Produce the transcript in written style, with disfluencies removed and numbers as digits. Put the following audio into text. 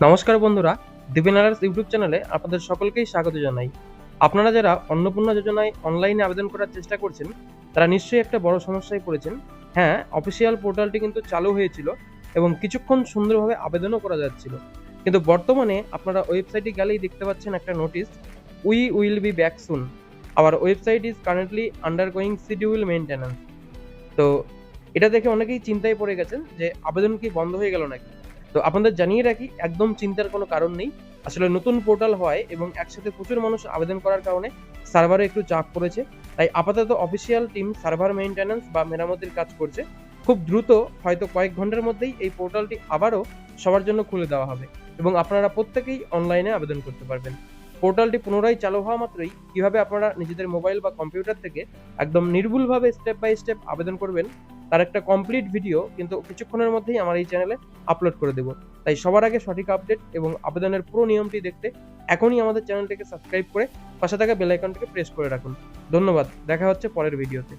নমস্কার বন্ধুরা, দীপেন আলার্স ইউটিউব চ্যানেলে আপনাদের সকলকেই স্বাগত জানাই। আপনারা যারা অন্নপূর্ণা যোজনায় অনলাইনে আবেদন করার চেষ্টা করছেন, তারা নিশ্চয়ই একটা বড় সমস্যায় পড়েছেন। হ্যাঁ, অফিসিয়াল পোর্টালটি কিন্তু চালু হয়েছিল এবং কিছুক্ষণ সুন্দরভাবে আবেদনও করা যাচ্ছিল। কিন্তু বর্তমানে আপনারা ওয়েবসাইটে গেলেই দেখতে পাচ্ছেন একটা notice, we will be back soon. Hour website is currently undergoing schedule maintenance. তো এটা দেখে অনেকেই চিন্তায় পড়ে গেছেন যে আবেদন কি বন্ধ হয়ে গেল নাকি? তো আপনাদের জানিয়ে রাখি, একদম চিন্তার কোনো কারণ নেই। আসলে নতুন পোর্টাল হওয়ায় এবং একসাথে প্রচুর মানুষ আবেদন করার কারণে সার্ভারে একটু চাপ পড়েছে। তাই আপাতত অফিসিয়াল টিম সার্ভার মেইনটেন্যান্স বা মেরামতির কাজ করছে। খুব দ্রুত, হয়তো কয়েক ঘন্টার মধ্যেই এই পোর্টালটি আবারও সবার জন্য খুলে দেওয়া হবে এবং আপনারা প্রত্যেকেই অনলাইনে আবেদন করতে পারবেন। পোর্টালটি পুনরায় চালু হওয়া মাত্রই কিভাবে আপনারা নিজেদের মোবাইল বা কম্পিউটার থেকে একদম নির্ভুলভাবে স্টেপ বাই স্টেপ আবেদন করবেন, তার একটা কমপ্লিট ভিডিও কিন্তু কিছুক্ষণের মধ্যেই আমার এই চ্যানেলে আপলোড করে দেব। তাই সবার আগে সঠিক আপডেট এবং আবেদনের পুরো নিয়মটি দেখতে এখনই আমাদের চ্যানেলটিকে সাবস্ক্রাইব করে পাশে থাকা বেল আইকনটিকে প্রেস করে রাখুন। ধন্যবাদ। দেখা হচ্ছে পরের ভিডিওতে।